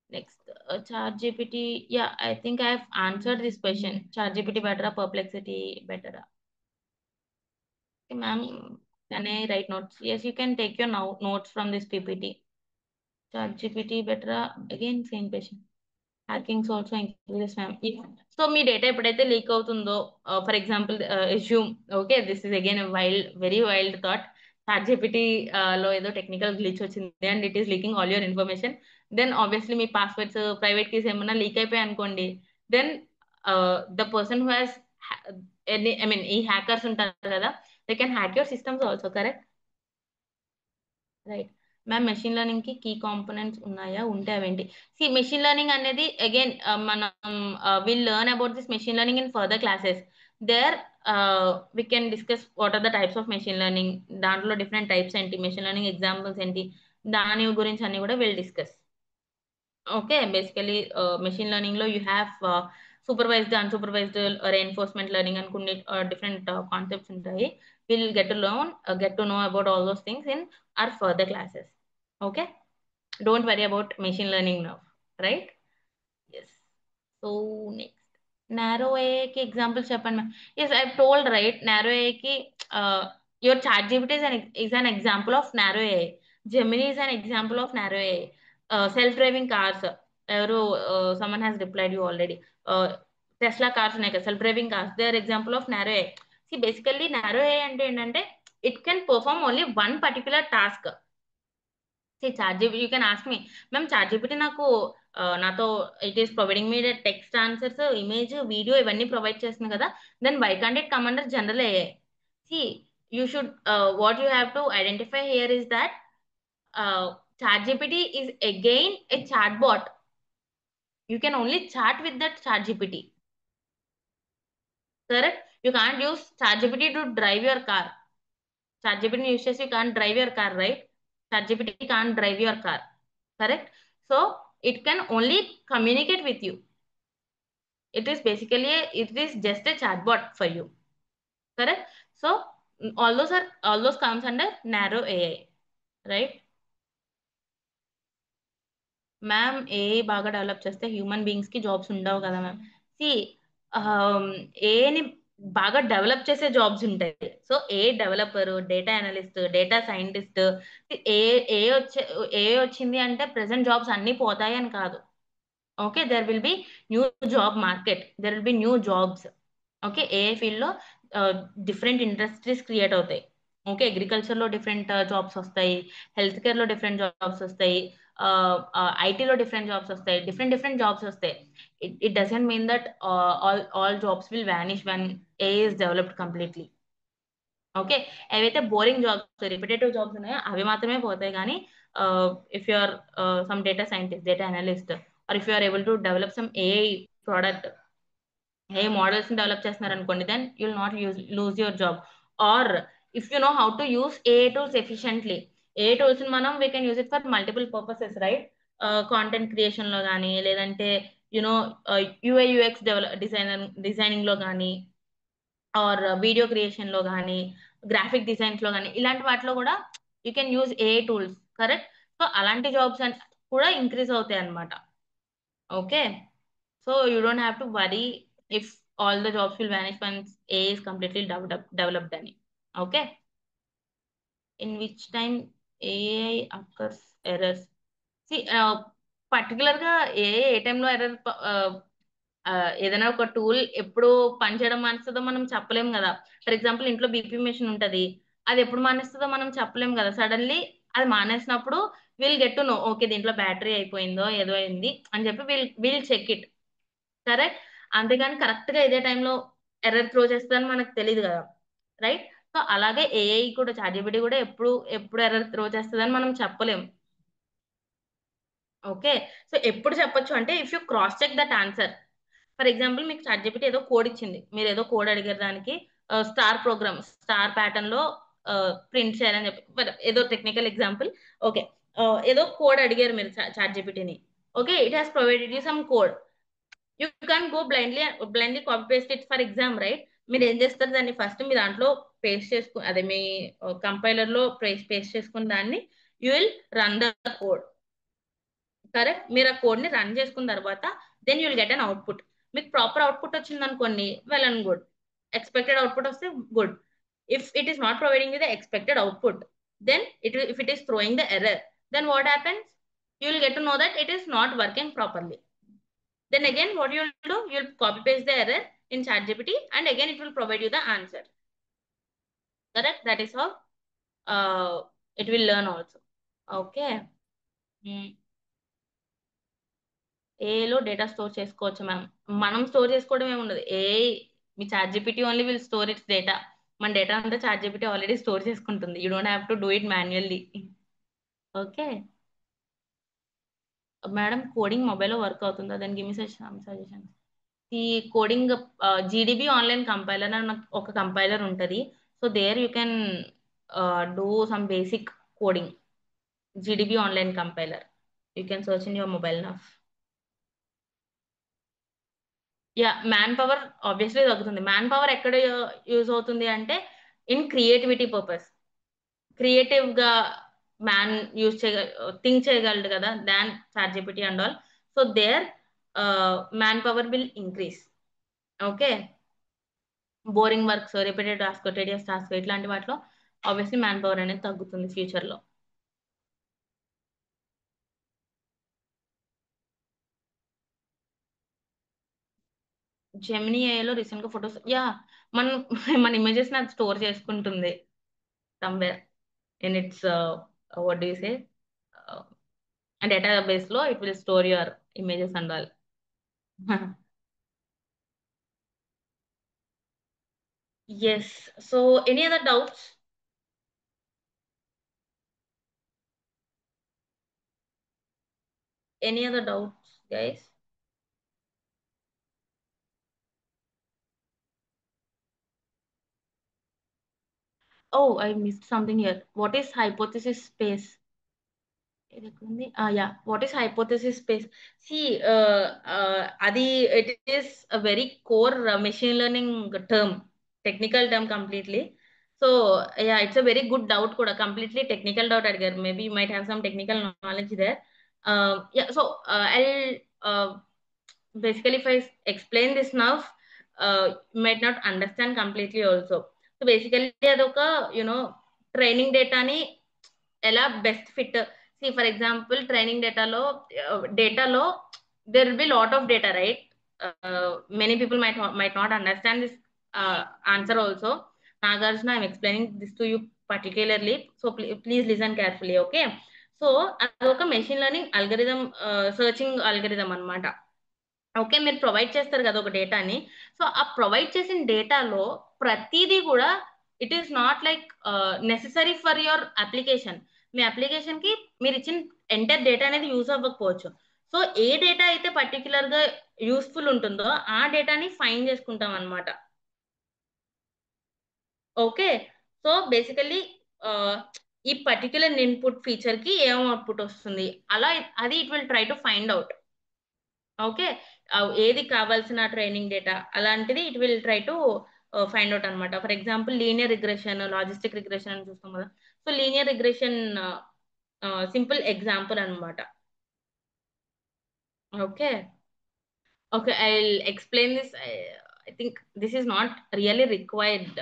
Next, chat GPT. Yeah, I think I have answered this question. Chat GPT బెటరా, perplexity బెటరా? Ma'am, can I write notes? Yes, you can take your notes from this PPT. ChatGPT better. Again, same question. Hackings also increases, ma'am. So మీ data ఎప్పుడైతే leak అవుతుందో, for example assume, okay, this is again wild, very wild thought. Chat GPT లో ఏదో technical glitch వచ్చింది and it is leaking all your information. Then obviously మీ passwords, private keys ఏమన్నా లీక్ అయిపోయాయి అనుకోండి. Then the person who has, I mean ఈ hackers ఉంటారు కదా, they can hack your systems also. Correct, right. Ma'am, machine learning కి key components ఉన్నాయా? ఉంటే అవేంటి? సి, మెషిన్ లెర్నింగ్ అనేది అగైన్ మనం will learn about this machine learning in further classes. There we can discuss what are the types of machine learning, దాంట్లో different types ఏంటి, machine learning examples ఏంటి, దాని గురించి అన్ని కూడా will discuss. Okay, basically machine learning లో you have supervised, unsupervised, reinforcement learning అని కొన్ని డిఫరెంట్ కాన్సెప్ట్స్ ఉంటాయి. Will get to know about all those things in our further classes. Okay, don't worry about machine learning now, right? Yes. So next, narrow AI కి example చెప్పండి ma'am. Yes, I told right. Narrow AI కి your chat GPT is an example of narrow AI. Gemini is an example of narrow AI. Self driving cars, ఎవరు, someone has replied you already. Tesla cars ఉన్నాయి కదా, self driving cars, they are example of narrow AI. See, basically narrow AI అంటే ఏంటంటే it can perform only one particular task. Chat GPT, you can ask me, ma'am chat GPT నాకు నాతో it is providing me text answers, image, video ఇవన్నీ provide చేస్తుంది కదా, then why can't it come under general AI? See, you should, what you have to identify here is that chat GPT is again a chatbot. You can only chat with that chat GPT. Correct? You can't use chat GPT to drive your car. Chat GPT uses, you can't drive your car, right? Chat GPT can't drive your car. Correct? So it can only communicate with you. It is basically it is just a chatbot for you. Correct? So all those comes under narrow AI, right? Ma'am, AI బాగా develop చేస్తే human beings కి jobs ఉండవు కదా ma'am. C, ఏఐని బాగా develop చేసే jobs ఉంటాయి. So AI developer, data analyst, data scientist, ఏ ఏ వచ్చే ఏ వచ్చింది అంటే ప్రెసెంట్ జాబ్స్ అన్ని పోతాయి అని కాదు. Okay, there will be new job market, there will be new jobs. Okay, AI field లో డిఫరెంట్ ఇండస్ట్రీస్ క్రియేట్ అవుతాయి. ఓకే, అగ్రికల్చర్ లో డిఫరెంట్ జాబ్స్ వస్తాయి, హెల్త్ కేర్ లో డిఫరెంట్ జాబ్స్ వస్తాయి, ఐటీలో డిఫరెంట్ జాబ్స్ వస్తాయి, డిఫరెంట్ డిఫరెంట్ జాబ్స్ వస్తాయి. It doesn't mean that all jobs will vanish when AI is developed completely. Okay, ఏవైతే బోరింగ్ జాబ్స్, రిపిటేటివ్ జాబ్స్ ఉన్నాయో అవి మాత్రమే పోతాయి. కానీ if you are some data scientist, data analyst, or if you are able to develop some AI product, AI models ని develop చేస్తున్నారు అనుకోండి, then you will not lose your job. Or if you know how to use AI tools efficiently. AI tools మనం we can use it for multiple purposes, right? Content creation లో కానీ, లేదంటే you know UI UX designing లో కానీ, or video creation లో కానీ, graphic designs లో కానీ, ఇలాంటి వాటిలో కూడా you can use AI tools. Correct? So అలాంటి జాబ్స్ కూడా ఇంక్రీజ్ అవుతాయి అన్నమాట. Okay, so you don't have to worry if all the jobs will vanish once AI is completely developed అని. Okay, in which time AI occurs errors? See, particular గా ఏ టైంలో error, ఏదైనా ఒక tool ఎప్పుడు పనిచేయడం మానేస్తుందో మనం చెప్పలేం కదా. ఫర్ ఎగ్జాంపుల్, ఇంట్లో బీపీ మెషిన్ ఉంటది, అది ఎప్పుడు మానేస్తుందో మనం చెప్పలేం కదా. సడన్లీ అది మానేసినప్పుడు will get to know, okay దీంట్లో బ్యాటరీ అయిపోయిందో ఏదో అయింది అని చెప్పి విల్ చెక్ ఇట్. కరెక్ట్? అంతేగాని కరెక్ట్ గా ఇదే టైంలో ఎర్రర్ త్రో చేస్తుందని మనకు తెలియదు కదా, రైట్? సో అలాగే ఏఐ కూడా, చాట్‌జీపీటీ కూడా ఎప్పుడు ఎప్పుడు ఎర్రర్ త్రో చేస్తుందని మనం చెప్పలేం. ఓకే, సో ఎప్పుడు చెప్పొచ్చు అంటే if you cross check that answer. For example, మీకు చాట్‌జీపీటీ ఏదో కోడ్ ఇచ్చింది, మీరు ఏదో కోడ్ అడిగారు దానికి, స్టార్ ప్రోగ్రామ్ స్టార్ ప్యాటర్న్ లో ప్రింట్ చేయాలని చెప్పి ఏదో టెక్నికల్ ఎగ్జాంపుల్. ఓకే, ఏదో కోడ్ అడిగారు మీరు చాట్ జీపీటీని. Okay, it has provided you some code. You can go blindly copy paste it for exam, right? మీరు ఏం చేస్తారు, దాన్ని ఫస్ట్ మీ దాంట్లో పేస్ట్ చేసుకు అదే మీ కంపైలర్ లో పేస్ట్ చేసుకున్న దాన్ని you will run the code. Correct, మీరు ఆ కోడ్ ని రన్ చేసుకున్న తర్వాత then you will get an output. మీకు ప్రాపర్ అవుట్పుట్ వచ్చింది అనుకోండి, well and good. Expected output వస్తే good. If it is not providing the expected output, then if it is throwing the error, then what happens? You will get to know that it is not working properly. Then again, what you will do, you will copy paste the error in ChatGPT, and again it will provide you the answer. Correct? That is how it will learn also. Okay. ఏలో data store చేసుకోవచ్చు ma'am. మనం store చేసుకోవడం ఏమి ఉండదు. మీ chat GPT only will store its data. మన data అంతా chat GPT already store చేసుకుంటుంది. You don't have to do it manually. Okay madam, coding మొబైల్లో వర్క్ అవుతుందా? దానికి గివ్ మీ సజెషన్. ఈ కోడింగ్ జీడీబీ ఆన్లైన్ కంపైలర్ అని ఒక కంపైలర్ ఉంటుంది. So there you can do some basic coding. GDB online compiler, you can search in your mobile now. Yeah, man power obviously తగ్గుతుంది. Man power ఎక్కడ use అవుతుంది అంటే in creativity purpose. Creative గా man use think చేయగలడు కదా, than chat GPT and all. So there man power will increase. Okay, boring works, repeated task, tedious task, ఇట్లాంటి వాటిలో obviously man power అనేది తగ్గుతుంది ఫ్యూచర్ లో. జెమినీ ఏఐలో రీసెంట్ గా ఫొటోస్, యా, మన మన ఇమేజెస్ అది స్టోర్ చేసుకుంటుంది somewhere in its what do you say database లో. It will store your images and all. Yes. So, any other doubts? Any other doubts, guys? Oh, I missed something here. What is hypothesis space? Yeah, what is hypothesis space? See, Adi, it is a very core machine learning term, technical term completely. So, yeah, it's a very good doubt, kuda, completely technical doubt, Edgar. Maybe you might have some technical knowledge there. Yeah, so I'll basically, if I explain this now, you might not understand completely also. So basically, adoka, training data ni ela best fit. See, for example, training data lo, there will be lot of data, right? Many people might not understand this answer also. Nagarjuna, I'm explaining this to you particularly, so please listen carefully, okay? So అదొక machine learning algorithm, searching algorithm అన్నమాట. Okay, మీరు provide చేస్తారు కదా ఒక డేటాని. So ఆ provide చేసిన డేటాలో ప్రతిదీ కూడా it is not like necessary for your application. మీ అప్లికేషన్ కి మీరు ఇచ్చిన ఎంటర్ డేటా అనేది యూజ్ అవ్వకపోవచ్చు. సో ఏ డేటా అయితే పర్టికులర్ గా యూస్ఫుల్ ఉంటుందో ఆ డేటాని ఫైండ్ చేసుకుంటాం అనమాట. ఓకే, సో బేసికల్లీ ఈ పర్టికులర్ ఇన్పుట్ ఫీచర్ కి ఏం అవుట్పుట్ వస్తుంది, అలా అది it will try to find out. Okay, ఏది కావాల్సిన ట్రైనింగ్ డేటా అలాంటిది it will try to find out అనమాట. For example linear regression, logistic regression అని చూస్తాం కదా. So linear regression simple example అనమాట. Okay, okay, I will explain this. I think this is not really required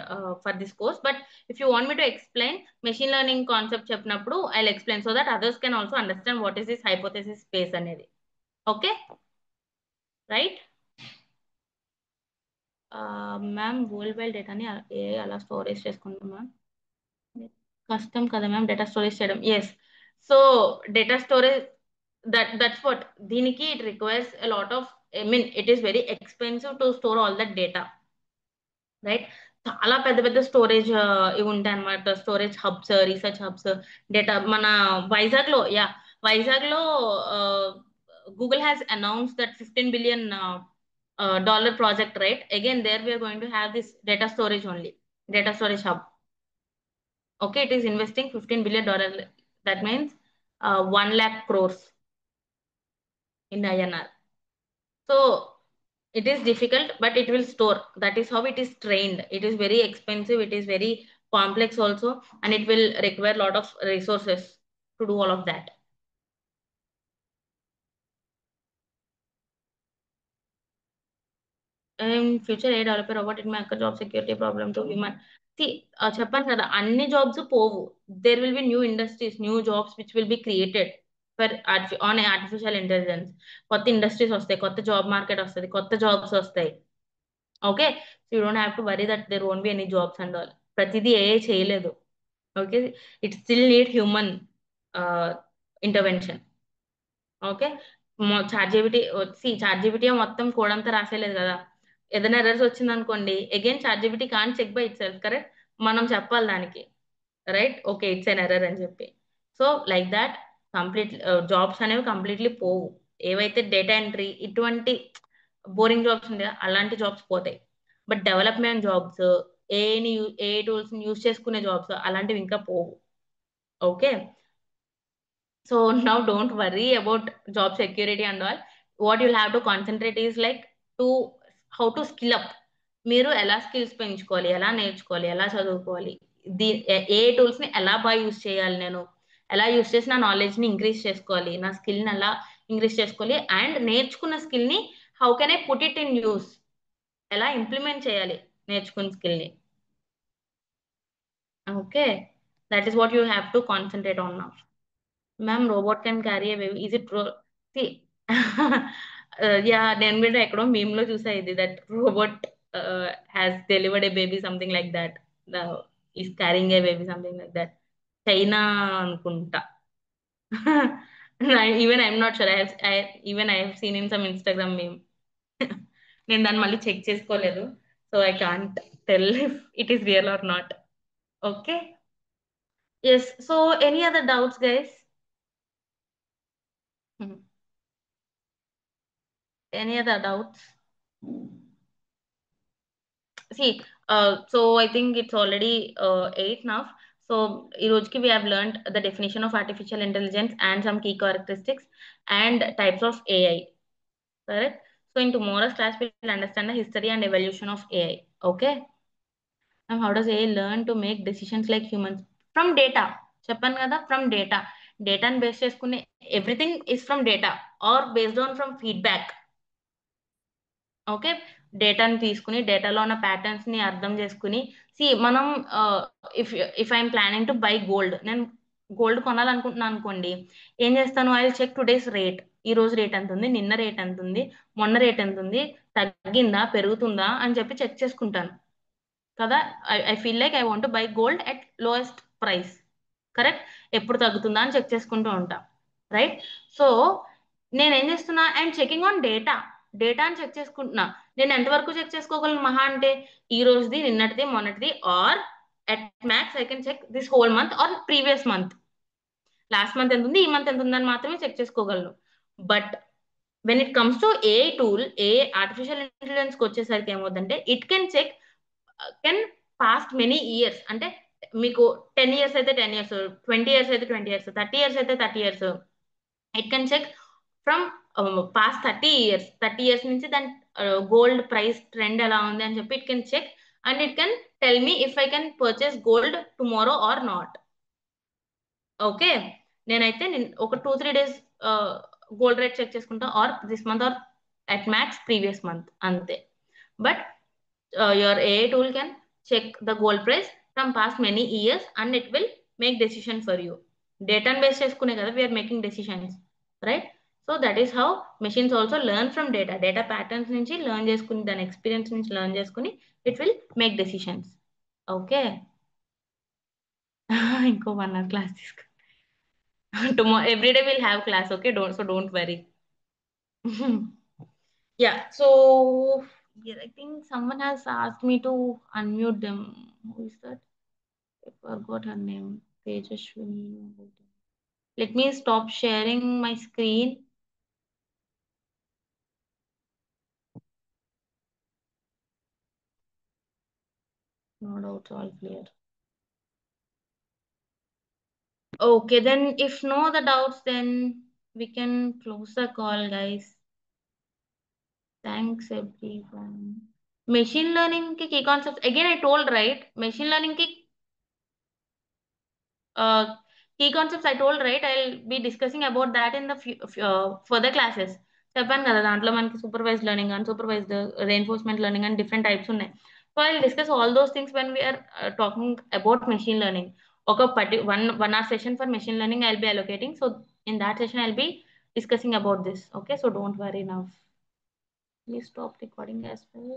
for this course, but if you want me to explain machine learning concept చెప్పినప్పుడు I'll explain so that others can also understand what is this hypothesis space అనేది. Okay, right? Ma'am, world wide డేటాని అలా storage చేసుకుంటాం ma'am. కష్టం కదా ma'am data storage చేయడం. Yes, so data storage, that's what దీనికి it requires a lot of, I mean it is very expensive to store all that data, right? చాలా పెద్ద పెద్ద స్టోరేజ్ ఇవి ఉంటాయి అనమాట. Storage hubs, research hubs, data మన వైజాగ్ లో, వైజాగ్ లో Google has announce that 15 billion dollar project, right? Again, there we are going to have this data storage only, data storage hub. Okay, it is investing $15 billion. That means 1 lakh crores in INR. So it is difficult, but it will store. That is how it is trained. It is very expensive. It is very complex also, and it will require a lot of resources to do all of that. Future a developer robot it my అక్క job security problem to human see చెప్పాను కదా అన్ని jobs పోవు there will be new industries new jobs which will be created for on artificial intelligence కొత్త industries వస్తాయి కొత్త job market వస్తుంది కొత్త జాబ్స్ వస్తాయి okay so you don't have to worry that there won't be any jobs and all ప్రతిదీ ఏ చేయలేదు okay it still need human intervention okay chat జీబీటీ వచ్చి చాట్ జీబీటీ మొత్తం కోడ్ అంతా రాసేయలేదు కదా ఏదైనా ఎర్రర్స్ వచ్చింది అనుకోండి again ChatGPT can check by itself correct మనం చెప్పాలి దానికి right okay it's an error అని చెప్పి so like that complete jobs అనేవి కంప్లీట్లీ పోవు ఏవైతే డేటా ఎంట్రీ ఇటువంటి బోరింగ్ జాబ్స్ ఉంటాయో అలాంటి జాబ్స్ పోతాయి but development jobs AI tools use చేసుకునే జాబ్స్ అలాంటివి ఇంకా పోవు okay so now don't worry about job security and all. What you'll have to concentrate is like to how to skill up. మీరు ఎలా skills పెంచుకోవాలి ఎలా నేర్చుకోవాలి ఎలా చదువుకోవాలి ఏ టూల్స్ ని ఎలా బాగా యూస్ చేయాలి నేను ఎలా యూస్ చేసి నా నాలెడ్జ్ ని ఇంక్రీజ్ చేసుకోవాలి నా స్కిల్ ని ఎలా ఇంక్రీజ్ చేసుకోవాలి అండ్ నేర్చుకున్న స్కిల్ ని how can I put it in use ఎలా ఇంప్లిమెంట్ చేయాలి నేర్చుకున్న స్కిల్ ని okay that is what you have to concentrate on now ma'am robot can carry a baby is it true see yeah నేను కూడా ఎక్కడో meme లో చూసా ఇది that robot has delivered a baby something like that is carrying a baby something like that China అనుకుంటా even I'm not sure even I have seen in some Instagram meme నేను దాన్ని మళ్ళీ చెక్ చేసుకోలేదు so I can't tell if it is real or not okay yes so any other doubts guys any other doubts See, so I think it's already 8 now. So, Irojki, we have learned the definition of artificial intelligence and some key characteristics and types of AI. Correct? So, in tomorrow's class, we'll understand the history and evolution of AI. Okay? And how does AI learn to make decisions like humans? From data. చెప్పాను కదా from data డేటాని base చేసుకునే everything is from data are based on from feedback okay డేటాని తీసుకుని డేటాలో ఉన్న patterns ని అర్థం చేసుకుని సి మనం if if I'm planning to buy gold నేను గోల్డ్ కొనాలనుకుంటున్నాను అనుకోండి ఏం చేస్తాను ఐ చెక్ టుడేస్ రేట్ ఈ రోజు రేట్ ఎంత ఉంది నిన్న రేట్ ఎంత ఉంది మొన్న రేట్ ఎంత ఉంది తగ్గిందా పెరుగుతుందా అని చెప్పి చెక్ చేసుకుంటాను కదా I feel like I want buy gold at lowest price correct ఎప్పుడు తగ్గుతుందా అని చెక్ చేసుకుంటూ ఉంటా రైట్ సో నేను ఏం చేస్తున్నా ఐఎమ్ చెకింగ్ ఆన్ డేటా డేటాని చెక్ చేసుకుంటున్నా నేను ఎంతవరకు చెక్ చేసుకోగలను మహా అంటే ఈ రోజుది నిన్నటిది మొన్నటిది or at max I can check this whole month or previous month last month ఎంత ఉంది ఈ మంత్ ఎంత ఉందని మాత్రమే చెక్ చేసుకోగలను but when it comes to a tool a artificial intelligence కి వచ్చేసరికి ఏమవుతుందంటే it can check can past many years అంటే మీకు 10 ఇయర్స్ అయితే 10 ఇయర్స్ 20 ఇయర్స్ అయితే 20 ఇయర్స్ 30 ఇయర్స్ అయితే 30 years it can check from past 30 years 30 years నుంచి దాని గోల్డ్ ప్రైస్ ట్రెండ్ ఎలా ఉంది అని చెప్పి it can check and it can tell me if I can purchase gold tomorrow or not okay నేనైతే ఒక 2-3 డేస్ గోల్డ్ రేట్ చెక్ చేసుకుంటా or this month or at max previous month అంతే but your AI tool can check the gold price from past many years and it will make decision for you. Data based చేసుకునే కదా we are making decisions, right? So that is how machines also learn from data. Data patterns నుంచి learn చేసుకుని దాని experience నుంచి learn చేసుకుని it will make decisions. Okay. ఇంకో 1 hour class తీసుకో tomorrow every day we'll have class okay don't worry yeah, so yeah, I think someone has asked me to unmute them. Who is that? I forgot her name. Tejashwini. Let me stop sharing my screen. No doubts, all clear. Okay, then if no the doubts, then we can close the call, guys. Thanks everyone. Machine learning के key concepts again I told right. Machine learning के uh, key concepts I told right. I'll be discussing about that in the further classes. చెప్పాను కదా దాంట్లో మనకి supervised learning unsupervised reinforcement learning and different types ఉన్నాయి. So I'll discuss all those things when we are talking about machine learning. ఒక one hour session for machine learning I'll be allocating. So in that session I'll be discussing about this. Okay, so don't worry now. Please stop recording as well.